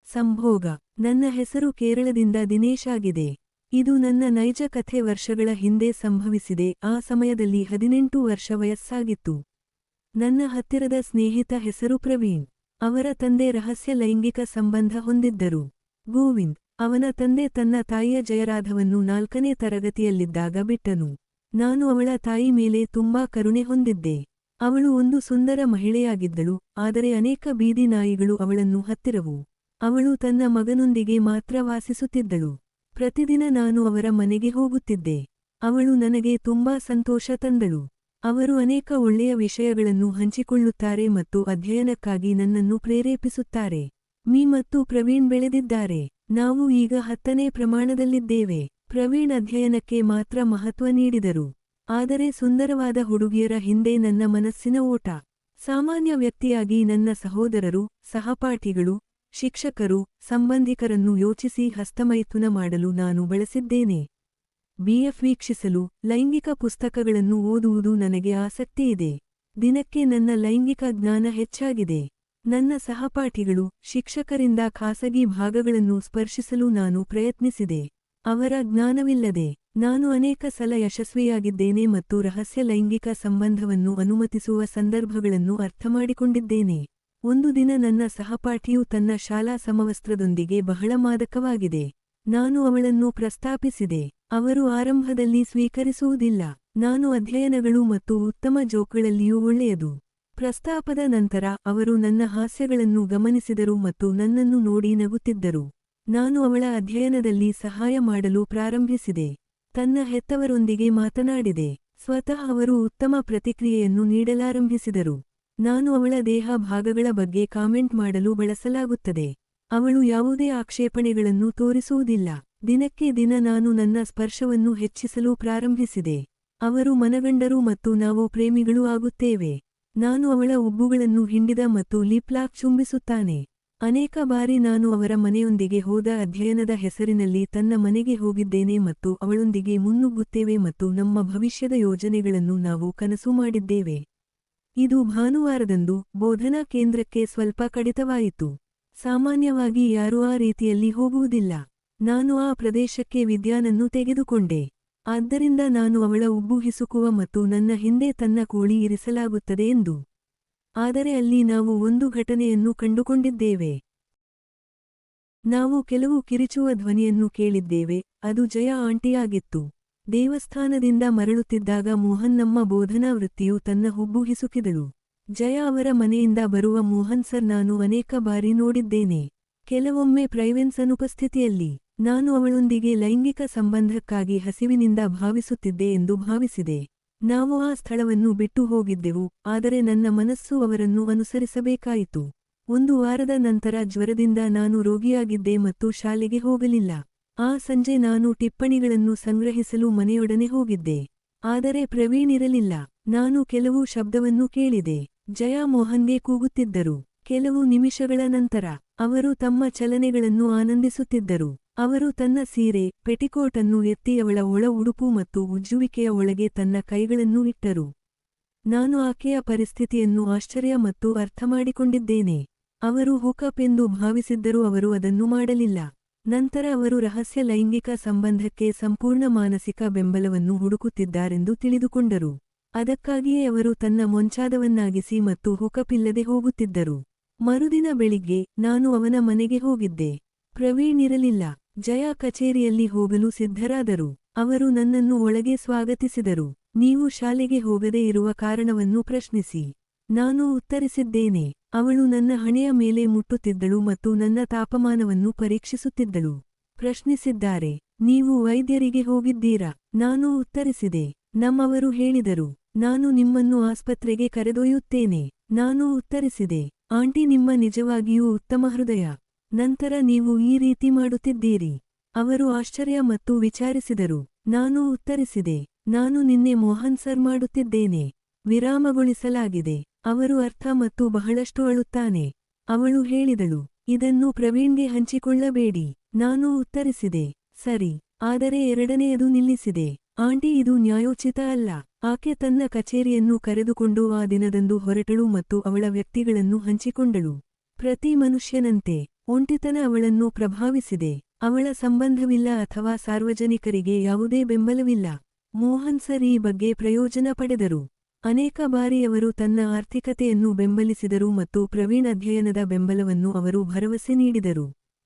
ಸಂಭೋಗ. ನನ್ನ ಹೆಸರು ಕೇರಳದಿಂದ ದಿನೇಶ್ ಆಗಿದೆ. ಇದು ನನ್ನ ನೈಜ ಕಥೆ. ವರ್ಷಗಳ ಹಿಂದೆ ಸಂಭವಿಸಿದೆ. ಆ ಸಮಯದಲ್ಲಿ 18 ವರ್ಷ ವಯಸ್ಸಾಗಿತ್ತು. ನನ್ನ ಹತ್ತಿರದ ಸ್ನೇಹಿತ ಹೆಸರು ಪ್ರವೀಣ್. ಅವರ ತಂದೆ ರಹಸ್ಯ ಲೈಂಗಿಕ ಸಂಬಂಧ ಹೊಂದಿದ್ದರು. ಗೋವಿಂದ್. ಅವನ ತಂದೆ ತನ್ನ ತಾಯಿಯ ಜಯರಾಧವನ್ನು 4ನೇ ತರಗತಿಯಲ್ಲಿದ್ದಾಗ ಬಿಟ್ಟನು. ನಾನು ಅವಳ ತಾಯಿ ಮೇಲೆ ತುಂಬಾ ಕರುಣೆ ಹೊಂದಿದ್ದೆ. ಅವಳು ಒಂದು ಸುಂದರ ಮಹಿಳೆಯಾಗಿದ್ದಳು, ಆದರೆ ಅನೇಕ ಬೀದಿ ನಾಯಿಗಳು ಅವಳನ್ನು ಹತ್ತಿರವು. ಅವಳು ತನ್ನ ಮಗನೊಂದಿಗೆ ಮಾತ್ರ ವಾಸಿಸುತ್ತಿದ್ದಳು. ಪ್ರತಿದಿನ ನಾನು ಅವರ ಮನೆಗೆ ಹೋಗುತ್ತಿದ್ದೆ. ಅವಳು ನನಗೆ ತುಂಬಾ ಸಂತೋಷ ತಂದಳು. ಅವರು ಅನೇಕ ಒಳ್ಳೆಯ ವಿಷಯಗಳನ್ನು ಹಂಚಿಕೊಳ್ಳುತ್ತಾರೆ ಮತ್ತು ಅಧ್ಯಯನಕ್ಕಾಗಿ ನನ್ನನ್ನು ಪ್ರೇರೇಪಿಸುತ್ತಾರೆ. ಮೀ ಮತ್ತು ಪ್ರವೀಣ್ ಬೆಳೆದಿದ್ದಾರೆ. ನಾವು ಈಗ 10ನೇ ಪ್ರಮಾಣದಲ್ಲಿದ್ದೇವೆ. ಪ್ರವೀಣ್ ಅಧ್ಯಯನಕ್ಕೆ ಮಾತ್ರ ಮಹತ್ವ ನೀಡಿದರು. ಆದರೆ ಸುಂದರವಾದ ಹುಡುಗಿಯರ ಹಿಂದೆ ನನ್ನ ಮನಸ್ಸಿನ ಓಟ. ಸಾಮಾನ್ಯ ವ್ಯಕ್ತಿಯಾಗಿ ನನ್ನ ಸಹೋದರರು, ಸಹಪಾಠಿಗಳು, ಶಿಕ್ಷಕರು, ಸಂಬಂಧಿಕರನ್ನು ಯೋಚಿಸಿ ಹಸ್ತಮೈಥುನ ಮಾಡಲು ನಾನು ಬಳಸಿದ್ದೇನೆ. BF ವೀಕ್ಷಿಸಲು, ಲೈಂಗಿಕ ಪುಸ್ತಕಗಳನ್ನು ಓದುವುದು ನನಗೆ ಆಸಕ್ತಿಯಿದೆ. ದಿನಕ್ಕೆ ನನ್ನ ಲೈಂಗಿಕ ಜ್ಞಾನ ಹೆಚ್ಚಾಗಿದೆ. ನನ್ನ ಸಹಪಾಠಿಗಳು, ಶಿಕ್ಷಕರಿಂದ ಖಾಸಗಿ ಭಾಗಗಳನ್ನು ಸ್ಪರ್ಶಿಸಲು ನಾನು ಪ್ರಯತ್ನಿಸಿದೆ. ಅವರ ಜ್ಞಾನವಿಲ್ಲದೆ ನಾನು ಅನೇಕ ಸಲ ಯಶಸ್ವಿಯಾಗಿದ್ದೇನೆ ಮತ್ತು ರಹಸ್ಯ ಲೈಂಗಿಕ ಸಂಬಂಧವನ್ನು ಅನುಮತಿಸುವ ಸಂದರ್ಭಗಳನ್ನು ಅರ್ಥಮಾಡಿಕೊಂಡಿದ್ದೇನೆ. ಒಂದು ದಿನ ನನ್ನ ಸಹಪಾಠಿಯು ತನ್ನ ಶಾಲಾ ಸಮವಸ್ತ್ರದೊಂದಿಗೆ ಬಹಳ ಮಾದಕವಾಗಿದೆ. ನಾನು ಅವಳನ್ನು ಪ್ರಸ್ತಾಪಿಸಿದೆ. ಅವರು ಆರಂಭದಲ್ಲಿ ಸ್ವೀಕರಿಸುವುದಿಲ್ಲ. ನಾನು ಅಧ್ಯಯನಗಳು ಮತ್ತು ಉತ್ತಮ ಜೋಕ್ಗಳಲ್ಲಿಯೂ ಒಳ್ಳೆಯದು. ಪ್ರಸ್ತಾಪದ ನಂತರ ಅವರು ನನ್ನ ಹಾಸ್ಯಗಳನ್ನು ಗಮನಿಸಿದರು ಮತ್ತು ನನ್ನನ್ನು ನೋಡಿ ನಗುತ್ತಿದ್ದರು. ನಾನು ಅವಳ ಅಧ್ಯಯನದಲ್ಲಿ ಸಹಾಯ ಮಾಡಲು ಪ್ರಾರಂಭಿಸಿದೆ. ತನ್ನ ಹೆತ್ತವರೊಂದಿಗೆ ಮಾತನಾಡಿದೆ. ಸ್ವತಃ ಅವರು ಉತ್ತಮ ಪ್ರತಿಕ್ರಿಯೆಯನ್ನು ನೀಡಲಾರಂಭಿಸಿದರು. ನಾನು ಅವಳ ದೇಹ ಭಾಗಗಳ ಬಗ್ಗೆ ಕಾಮೆಂಟ್ ಮಾಡಲು ಬಳಸಲಾಗುತ್ತದೆ. ಅವಳು ಯಾವುದೇ ಆಕ್ಷೇಪಣೆಗಳನ್ನು ತೋರಿಸುವುದಿಲ್ಲ. ದಿನಕ್ಕೆ ದಿನ ನಾನು ನನ್ನ ಸ್ಪರ್ಶವನ್ನು ಹೆಚ್ಚಿಸಲು ಪ್ರಾರಂಭಿಸಿದೆ. ಅವರು ಮನಗಂಡರು ಮತ್ತು ನಾವು ಪ್ರೇಮಿಗಳೂ ಆಗುತ್ತೇವೆ. ನಾನು ಅವಳ ಉಬ್ಬುಗಳನ್ನು ಹಿಂಡಿದ ಮತ್ತು ಲಿಪ್ಲಾಕ್ ಚುಂಬಿಸುತ್ತಾನೆ. ಅನೇಕ ಬಾರಿ ನಾನು ಅವರ ಮನೆಯೊಂದಿಗೆ ಹೋದ ಅಧ್ಯಯನದ ಹೆಸರಿನಲ್ಲಿ ತನ್ನ ಮನೆಗೆ ಹೋಗಿದ್ದೇನೆ ಮತ್ತು ಅವಳೊಂದಿಗೆ ಮುನ್ನುಗ್ಗುತ್ತೇವೆ ಮತ್ತು ನಮ್ಮ ಭವಿಷ್ಯದ ಯೋಜನೆಗಳನ್ನು ನಾವು ಕನಸು ಮಾಡಿದ್ದೇವೆ. ಇದು ಭಾನುವಾರದಂದು ಬೋಧನಾ ಕೇಂದ್ರಕ್ಕೆ ಸ್ವಲ್ಪ ಕಡಿತವಾಯಿತು. ಸಾಮಾನ್ಯವಾಗಿ ಯಾರೂ ಆ ರೀತಿಯಲ್ಲಿ ಹೋಗುವುದಿಲ್ಲ. ನಾನು ಆ ಪ್ರದೇಶಕ್ಕೆ ವಿದ್ಯಾನನ್ನು ತೆಗೆದುಕೊಂಡೆ. ಆದ್ದರಿಂದ ನಾನು ಅವಳ ಉಬ್ಬು ಹಿಸುಕುವ ಮತ್ತು ನನ್ನ ಹಿಂದೆ ತನ್ನ ಕೋಳಿ ಇರಿಸಲಾಗುತ್ತದೆ ಎಂದು. ಆದರೆ ಅಲ್ಲಿ ನಾವು ಒಂದು ಘಟನೆಯನ್ನು ಕಂಡುಕೊಂಡಿದ್ದೇವೆ. ನಾವು ಕೆಲವು ಕಿರಿಚುವ ಧ್ವನಿಯನ್ನು ಕೇಳಿದ್ದೇವೆ. ಅದು ಜಯ ಆಂಟಿಯಾಗಿತ್ತು. ದೇವಸ್ಥಾನದಿಂದ ಮರಳುತ್ತಿದ್ದಾಗ ಮೋಹನ್ ನಮ್ಮ ಬೋಧನಾ ವೃತ್ತಿಯು ತನ್ನ ಹುಬ್ಬು ಹಿಸುಕಿದಳು. ಜಯ ಅವರ ಮನೆಯಿಂದ ಬರುವ ಮೋಹನ್ ಸರ್ ನಾನು ಅನೇಕ ಬಾರಿ ನೋಡಿದ್ದೇನೆ. ಕೆಲವೊಮ್ಮೆ ಪ್ರೈವೆನ್ಸ್ ಅನುಪಸ್ಥಿತಿಯಲ್ಲಿ. ನಾನು ಅವಳೊಂದಿಗೆ ಲೈಂಗಿಕ ಸಂಬಂಧಕ್ಕಾಗಿ ಹಸಿವಿನಿಂದ ಭಾವಿಸುತ್ತಿದ್ದೆ ಎಂದು ಭಾವಿಸಿದೆ. ನಾವು ಆ ಸ್ಥಳವನ್ನು ಬಿಟ್ಟು ಹೋಗಿದ್ದೆವು, ಆದರೆ ನನ್ನ ಮನಸ್ಸು ಅವರನ್ನು ಅನುಸರಿಸಬೇಕಾಯಿತು. ಒಂದು ವಾರದ ನಂತರ ಜ್ವರದಿಂದ ನಾನು ರೋಗಿಯಾಗಿದ್ದೆ ಮತ್ತು ಶಾಲೆಗೆ ಹೋಗಲಿಲ್ಲ. ಆ ಸಂಜೆ ನಾನು ಟಿಪ್ಪಣಿಗಳನ್ನು ಸಂಗ್ರಹಿಸಲು ಮನೆಯೊಡನೆ ಹೋಗಿದ್ದೆ. ಆದರೆ ಪ್ರವೀಣ್ ಇರಲಿಲ್ಲ. ನಾನು ಕೆಲವು ಶಬ್ದವನ್ನು ಕೇಳಿದೆ. ಜಯಾ ಮೋಹನ್ಗೆ ಕೂಗುತ್ತಿದ್ದರು. ಕೆಲವು ನಿಮಿಷಗಳ ನಂತರ ಅವರು ತಮ್ಮ ಚಲನೆಗಳನ್ನು ಆನಂದಿಸುತ್ತಿದ್ದರು. ಅವರು ತನ್ನ ಸೀರೆ, ಪೆಟಿಕೋಟನ್ನು ಎತ್ತಿ ಅವಳ ಒಳ ಉಡುಪು ಮತ್ತು ಉಜ್ಜುವಿಕೆಯ ಒಳಗೆ ತನ್ನ ಕೈಗಳನ್ನು ಇಟ್ಟರು. ನಾನು ಆಕೆಯ ಪರಿಸ್ಥಿತಿಯನ್ನು ಆಶ್ಚರ್ಯ ಮತ್ತು ಅರ್ಥಮಾಡಿಕೊಂಡಿದ್ದೇನೆ. ಅವರು ಹುಕಪ್ ಎಂದು ಭಾವಿಸಿದ್ದರೂ ಅವರು ಅದನ್ನು ಮಾಡಲಿಲ್ಲ. ನಂತರ ಅವರು ರಹಸ್ಯ ಲೈಂಗಿಕ ಸಂಬಂಧಕ್ಕೆ ಸಂಪೂರ್ಣ ಮಾನಸಿಕ ಬೆಂಬಲವನ್ನು ಹುಡುಕುತ್ತಿದ್ದಾರೆಂದು ತಿಳಿದುಕೊಂಡರು. ಅದಕ್ಕಾಗಿಯೇ ಅವರು ತನ್ನ ಮೊಂಚಾದವನ್ನಾಗಿಸಿ ಮತ್ತು ಹುಕಪ್ ಇಲ್ಲದೆ ಹೋಗುತ್ತಿದ್ದರು. ಮರುದಿನ ಬೆಳಿಗ್ಗೆ ನಾನು ಅವನ ಮನೆಗೆ ಹೋಗಿದ್ದೆ. ಪ್ರವೀಣ್ ಇರಲಿಲ್ಲ. ಜಯಾ ಕಚೇರಿಯಲ್ಲಿ ಹೋಗಲು ಸಿದ್ಧರಾದರು. ಅವರು ನನ್ನನ್ನು ಒಳಗೆ ಸ್ವಾಗತಿಸಿದರು. ನೀವು ಶಾಲೆಗೆ ಹೋಗದೇ ಇರುವ ಕಾರಣವನ್ನು ಪ್ರಶ್ನಿಸಿ. ನಾನು ಉತ್ತರಿಸಿದ್ದೇನೆ. ಅವಳು ನನ್ನ ಹಣೆಯ ಮೇಲೆ ಮುಟ್ಟುತ್ತಿದ್ದಳು ಮತ್ತು ನನ್ನ ತಾಪಮಾನವನ್ನು ಪರೀಕ್ಷಿಸುತ್ತಿದ್ದಳು. ಪ್ರಶ್ನಿಸಿದ್ದಾರೆ. ನೀವು ವೈದ್ಯರಿಗೆ ಹೋಗಿದ್ದೀರಾ? ನಾನು ಉತ್ತರಿಸಿದೆ. ನಮ್ಮವರು ಹೇಳಿದರು. ನಾನು ನಿಮ್ಮನ್ನು ಆಸ್ಪತ್ರೆಗೆ ಕರೆದೊಯ್ಯುತ್ತೇನೆ. ನಾನು ಉತ್ತರಿಸಿದೆ. ಆಂಟಿ ನಿಮ್ಮ ನಿಜವಾಗಿಯೂ ಉತ್ತಮ ಹೃದಯ. ನಂತರ ನೀವು ಈ ರೀತಿ ಮಾಡುತ್ತಿದ್ದೀರಿ. ಅವರು ಆಶ್ಚರ್ಯ ಮತ್ತು ವಿಚಾರಿಸಿದರು. ನಾನು ಉತ್ತರಿಸಿದೆ. ನಾನು ನಿನ್ನೆ ಮೋಹನ್ ಸರ್ ಮಾಡುತ್ತಿದ್ದೇನೆ. ವಿರಾಮಗೊಳಿಸಲಾಗಿದೆ. ಅವರು ಅರ್ಥ ಮತ್ತು ಬಹಳಷ್ಟು ಅಳುತ್ತಾನೆ. ಅವಳು ಹೇಳಿದಳು. ಇದನ್ನು ಪ್ರವೀಣ್ಗೆ ಹಂಚಿಕೊಳ್ಳಬೇಡಿ. ನಾನು ಉತ್ತರಿಸಿದೆ. ಸರಿ. ಆದರೆ ಎರಡನೆಯದು ನಿಲ್ಲಿಸಿದೆ. ಆಂಟಿ ಇದು ನ್ಯಾಯೋಚಿತ ಅಲ್ಲ. ಆಕೆ ತನ್ನ ಕಚೇರಿಯನ್ನು ಕರೆದುಕೊಂಡು ಆ ದಿನದಂದು ಹೊರಟಳು ಮತ್ತು ಅವಳ ವ್ಯಕ್ತಿಗಳನ್ನು ಹಂಚಿಕೊಂಡಳು. ಪ್ರತಿ ಮನುಷ್ಯನಂತೆ ಒಂಟಿತನ ಅವಳನ್ನು ಪ್ರಭಾವಿಸಿದೆ. ಅವಳ ಸಂಬಂಧವಿಲ್ಲ ಅಥವಾ ಸಾರ್ವಜನಿಕರಿಗೆ ಯಾವುದೇ ಬೆಂಬಲವಿಲ್ಲ. ಮೋಹನ್ ಸರ್ ಈ ಬಗ್ಗೆ ಪ್ರಯೋಜನ ಪಡೆದರು. ಅನೇಕ ಬಾರಿ ಅವರು ತನ್ನ ಆರ್ಥಿಕತೆಯನ್ನು ಬೆಂಬಲಿಸಿದರು ಮತ್ತು ಪ್ರವೀಣ್ ಅಧ್ಯಯನದ ಬೆಂಬಲವನ್ನು ಅವರು ಭರವಸೆ ನೀಡಿದರು.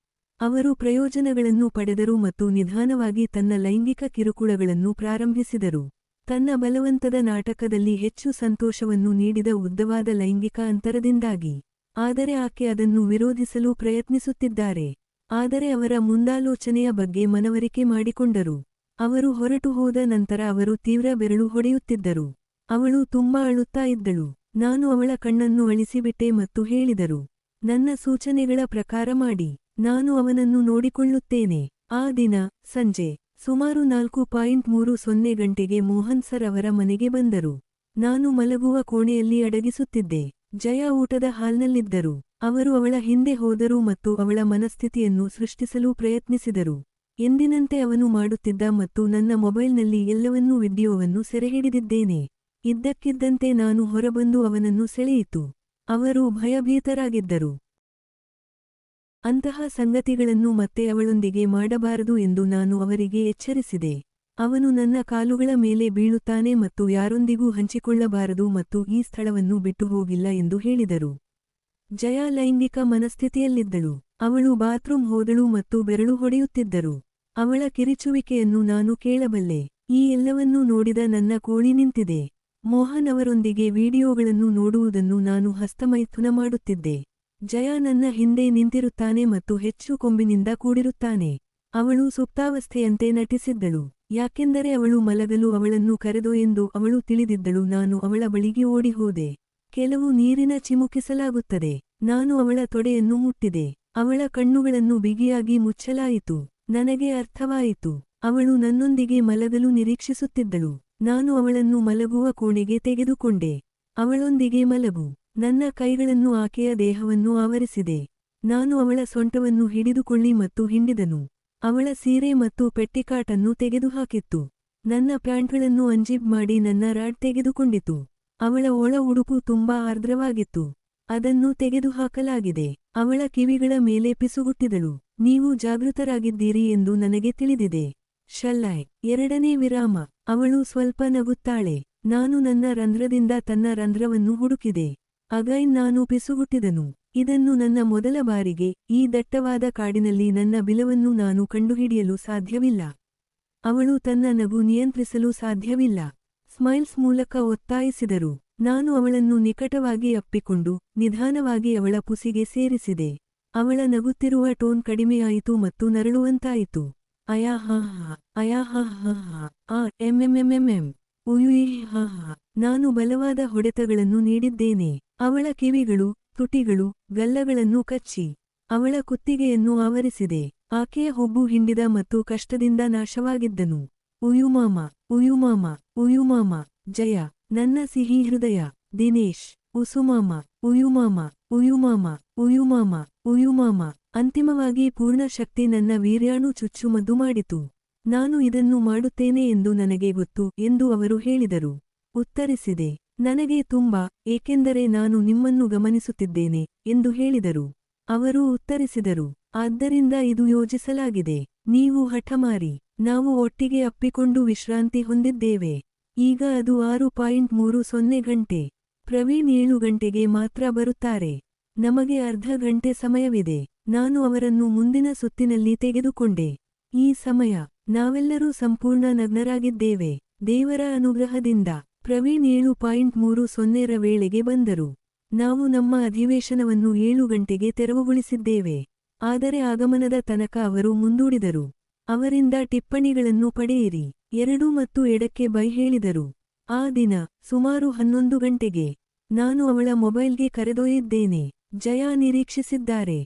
ಅವರು ಪ್ರಯೋಜನಗಳನ್ನು ಪಡೆದರು ಮತ್ತು ನಿಧಾನವಾಗಿ ತನ್ನ ಲೈಂಗಿಕ ಕಿರುಕುಳಗಳನ್ನು ಪ್ರಾರಂಭಿಸಿದರು. ತನ್ನ ಬಲವಂತದ ನಾಟಕದಲ್ಲಿ ಹೆಚ್ಚು ಸಂತೋಷವನ್ನು ನೀಡಿದ ಉದ್ದವಾದ ಲೈಂಗಿಕ ಅಂತರದಿಂದಾಗಿ. ಆದರೆ ಆಕೆ ಅದನ್ನು ವಿರೋಧಿಸಲು ಪ್ರಯತ್ನಿಸುತ್ತಿದ್ದಾರೆ. ಆದರೆ ಅವರ ಮುಂದಾಲೋಚನೆಯ ಬಗ್ಗೆ ಮನವರಿಕೆ ಮಾಡಿಕೊಂಡರು. ಅವರು ಹೊರಟು ಹೋದ ನಂತರ ಅವರು ತೀವ್ರ ಬೆರಳು ಹೊಡೆಯುತ್ತಿದ್ದರು. ಅವಳು ತುಂಬಾ ಅಳುತ್ತಾ ಇದ್ದಳು. ನಾನು ಅವಳ ಕಣ್ಣನ್ನು ಅಳಿಸಿಬಿಟ್ಟೆ ಮತ್ತು ಹೇಳಿದರು, ನನ್ನ ಸೂಚನೆಗಳ ಪ್ರಕಾರ ಮಾಡಿ. ನಾನು ಅವನನ್ನು ನೋಡಿಕೊಳ್ಳುತ್ತೇನೆ. ಆ ದಿನ ಸಂಜೆ ಸುಮಾರು 4:30 ಗಂಟೆಗೆ ಮೋಹನ್ ಸರ್ ಅವರ ಮನೆಗೆ ಬಂದರು. ನಾನು ಮಲಗುವ ಕೋಣೆಯಲ್ಲಿ ಅಡಗಿಸುತ್ತಿದ್ದೆ. ಜಯ ಊಟದ ಹಾಲ್ನಲ್ಲಿದ್ದರು. ಅವರು ಅವಳ ಹಿಂದೆ ಹೋದರು ಮತ್ತು ಅವಳ ಮನಸ್ಥಿತಿಯನ್ನು ಸೃಷ್ಟಿಸಲು ಪ್ರಯತ್ನಿಸಿದರು. ಎಂದಿನಂತೆ ಅವನು ಮಾಡುತ್ತಿದ್ದ ಮತ್ತು ನನ್ನ ಮೊಬೈಲ್ನಲ್ಲಿ ಎಲ್ಲವನ್ನೂ ವಿಡಿಯೋವನ್ನು ಸೆರೆಹಿಡಿದಿದ್ದೇನೆ. ಇದ್ದಕ್ಕಿದ್ದಂತೆ ನಾನು ಹೊರಬಂದು ಅವನನ್ನು ಸೆಳೆಯಿತು. ಅವರು ಭಯಭೀತರಾಗಿದ್ದರು. ಅಂತಹ ಸಂಗತಿಗಳನ್ನು ಮತ್ತೆ ಅವಳೊಂದಿಗೆ ಮಾಡಬಾರದು ಎಂದು ನಾನು ಅವರಿಗೆ ಎಚ್ಚರಿಸಿದೆ. ಅವನು ನನ್ನ ಕಾಲುಗಳ ಮೇಲೆ ಬೀಳುತ್ತಾನೆ ಮತ್ತು ಯಾರೊಂದಿಗೂ ಹಂಚಿಕೊಳ್ಳಬಾರದು ಮತ್ತು ಈ ಸ್ಥಳವನ್ನು ಬಿಟ್ಟು ಹೋಗಿಲ್ಲ ಎಂದು ಹೇಳಿದರು. ಜಯ ಲೈಂಗಿಕ ಮನಸ್ಥಿತಿಯಲ್ಲಿದ್ದಳು. ಅವಳು ಬಾತ್ರೂಮ್ ಹೋದಳು ಮತ್ತು ಬೆರಳು ಹೊಡೆಯುತ್ತಿದ್ದರು. ಅವಳ ಕಿರಿಚುವಿಕೆಯನ್ನು ನಾನು ಕೇಳಬಲ್ಲೆ. ಈ ಎಲ್ಲವನ್ನೂ ನೋಡಿದ ನನ್ನ ಕೋಳಿ ನಿಂತಿದೆ. ಮೋಹನ್ ಅವರೊಂದಿಗೆ ವಿಡಿಯೋಗಳನ್ನು ನೋಡುವುದನ್ನು ನಾನು ಹಸ್ತಮೈಥುನ ಮಾಡುತ್ತಿದ್ದೆ. ಜಯ ನನ್ನ ಹಿಂದೆ ನಿಂತಿರುತ್ತಾನೆ ಮತ್ತು ಹೆಚ್ಚು ಕೊಂಬಿನಿಂದ ಕೂಡಿರುತ್ತಾನೆ. ಅವಳು ಸುಪ್ತಾವಸ್ಥೆಯಂತೆ ನಟಿಸಿದ್ದಳು. ಯಾಕೆಂದರೆ ಅವಳು ಮಲಗಲು ಅವಳನ್ನು ಕರೆದೊಯ್ಯೆಂದು ಅವಳು ತಿಳಿದಿದ್ದಳು. ನಾನು ಅವಳ ಬಳಿಗೆ ಓಡಿಹೋದೆ. ಕೆಲವು ನೀರಿನ ಚಿಮುಕಿಸಲಾಗುತ್ತದೆ. ನಾನು ಅವಳ ತೊಡೆಯನ್ನು ಮುಟ್ಟಿದೆ. ಅವಳ ಕಣ್ಣುಗಳನ್ನು ಬಿಗಿಯಾಗಿ ಮುಚ್ಚಲಾಯಿತು. ನನಗೆ ಅರ್ಥವಾಯಿತು. ಅವಳು ನನ್ನೊಂದಿಗೆ ಮಲಗಲು ನಿರೀಕ್ಷಿಸುತ್ತಿದ್ದಳು. ನಾನು ಅವಳನ್ನು ಮಲಗುವ ಕೋಣೆಗೆ ತೆಗೆದುಕೊಂಡೆ. ಅವಳೊಂದಿಗೆ ಮಲಗು. ನನ್ನ ಕೈಗಳನ್ನು ಆಕೆಯ ದೇಹವನ್ನು ಆವರಿಸಿದೆ. ನಾನು ಅವಳ ಸೊಂಟವನ್ನು ಹಿಡಿದುಕೊಳ್ಳಿ ಮತ್ತು ಹಿಂಡಿದನು. ಅವಳ ಸೀರೆ ಮತ್ತು ಪೆಟ್ಟಿಕಾಟನ್ನು ತೆಗೆದುಹಾಕಿತ್ತು. ನನ್ನ ಪ್ಯಾಂಟ್ಗಳನ್ನು ಅನ್ಜಿಪ್ ಮಾಡಿ ನನ್ನ ರಾಡ್ ತೆಗೆದುಕೊಂಡಿತು. ಅವಳ ಒಳ ಉಡುಪು ತುಂಬಾ ಆರ್ದ್ರವಾಗಿತ್ತು. ಅದನ್ನು ತೆಗೆದುಹಾಕಲಾಗಿದೆ. ಅವಳ ಕಿವಿಗಳ ಮೇಲೆ ಪಿಸುಗುಟ್ಟಿದಳು. ನೀವು ಜಾಗೃತರಾಗಿದ್ದೀರಿ ಎಂದು ನನಗೆ ತಿಳಿದಿದೆ. ಶಲ್ಲೈ. 2ನೇ ವಿರಾಮ. ಅವಳು ಸ್ವಲ್ಪ ನಗುತ್ತಾಳೆ. ನಾನು ನನ್ನ ರಂಧ್ರದಿಂದ ತನ್ನ ರಂಧ್ರವನ್ನು ಹುಡುಕಿದೆ. ಅಗೈನ್ ನಾನು ಪಿಸುಗುಟ್ಟಿದನು. ಇದನ್ನು ನನ್ನ ಮೊದಲ ಬಾರಿಗೆ ಈ ದಟ್ಟವಾದ ಕಾಡಿನಲ್ಲಿ ನನ್ನ ಬಿಲವನ್ನು ನಾನು ಕಂಡುಹಿಡಿಯಲು ಸಾಧ್ಯವಿಲ್ಲ. ಅವಳು ತನ್ನ ನಗು ನಿಯಂತ್ರಿಸಲು ಸಾಧ್ಯವಿಲ್ಲ. ಸ್ಮೈಲ್ಸ್ ಮೂಲಕ ಒತ್ತಾಯಿಸಿದರು. ನಾನು ಅವಳನ್ನು ನಿಕಟವಾಗಿ ಅಪ್ಪಿಕೊಂಡು ನಿಧಾನವಾಗಿ ಅವಳ ಪುಸಿಗೆ ಸೇರಿಸಿದೆ. ಅವಳ ನಗುತ್ತಿರುವ ಟೋನ್ ಕಡಿಮೆಯಾಯಿತು ಮತ್ತು ನರಳುವಂತಾಯಿತು. ನಾನು ಬಲವಾದ ಹೊಡೆತಗಳನ್ನು ನೀಡಿದ್ದೇನೆ. ಅವಳ ಕಿವಿಗಳು, ತುಟಿಗಳು, ಗಲ್ಲಗಳನ್ನು ಕಚ್ಚಿ ಅವಳ ಕುತ್ತಿಗೆಯನ್ನು ಆವರಿಸಿದೆ. ಆಕೆಯ ಹುಬ್ಬು ಹಿಂಡಿದ ಮತ್ತು ಕಷ್ಟದಿಂದ ನಾಶವಾಗಿದ್ದನು. ಉಯುಮಾಮ, ಉಯುಮಾಮ, ಉಯುಮಾಮ. ಜಯ, ನನ್ನ ಸಿಹಿ ಹೃದಯ. ದಿನೇಶ್, ಉಸುಮಾಮ, ಉಯುಮಾಮ, ಉಯುಮಾಮ, ಉಯುಮಾಮ, ಉಯುಮಾಮ. ಅಂತಿಮವಾಗಿ ಪೂರ್ಣ ಶಕ್ತಿ ನನ್ನ ವೀರ್ಯಾಣು ಚುಚ್ಚುಮದ್ದು ಮಾಡಿತು. ನಾನು ಇದನ್ನು ಮಾಡುತ್ತೇನೆ ಎಂದು ನನಗೆ ಗೊತ್ತು ಎಂದು ಅವರು ಹೇಳಿದರು. ಉತ್ತರಿಸಿದೆ. ನನಗೆ ತುಂಬಾ, ಏಕೆಂದರೆ ನಾನು ನಿಮ್ಮನ್ನು ಗಮನಿಸುತ್ತಿದ್ದೇನೆ ಎಂದು ಹೇಳಿದರು. ಅವರು ಉತ್ತರಿಸಿದರು. ಆದ್ದರಿಂದ ಇದು ಯೋಜಿಸಲಾಗಿದೆ. ನೀವು ಹಠಮಾರಿ. ನಾವು ಒಟ್ಟಿಗೆ ಅಪ್ಪಿಕೊಂಡು ವಿಶ್ರಾಂತಿ ಹೊಂದಿದ್ದೇವೆ. ಈಗ ಅದು 6:30 ಗಂಟೆ. ಪ್ರವೀಣ್ 7 ಗಂಟೆಗೆ ಮಾತ್ರ ಬರುತ್ತಾರೆ. ನಮಗೆ ಅರ್ಧ ಗಂಟೆ ಸಮಯವಿದೆ. ನಾನು ಅವರನ್ನು ಮುಂದಿನ ಸುತ್ತಿನಲ್ಲಿ ತೆಗೆದುಕೊಂಡೆ. ಈ ಸಮಯ ನಾವೆಲ್ಲರೂ ಸಂಪೂರ್ಣ ನಗ್ನರಾಗಿದ್ದೇವೆ. ದೇವರ ಅನುಗ್ರಹದಿಂದ. ಪ್ರವೀಣ್ 7:30 ವೇಳೆಗೆ ಬಂದರು. ನಾವು ನಮ್ಮ ಅಧಿವೇಶನವನ್ನು 7 ಗಂಟೆಗೆ ತೆರವುಗೊಳಿಸಿದ್ದೇವೆ. ಆದರೆ ಆಗಮನದ ತನಕ ಅವರು ಮುಂದೂಡಿದರು. ಅವರಿಂದ ಟಿಪ್ಪಣಿಗಳನ್ನು ಪಡೆಯಿರಿ. 2 ಮತ್ತು ಎಡಕ್ಕೆ ಬೈ ಹೇಳಿದರು. ಆ ದಿನ ಸುಮಾರು 11 ಗಂಟೆಗೆ ನಾನು ಅವಳ ಮೊಬೈಲ್ಗೆ ಕರೆದೊಯ್ದಿದ್ದೇನೆ. ಜಯ ನಿರೀಕ್ಷಿಸಿದ್ದಾರೆ.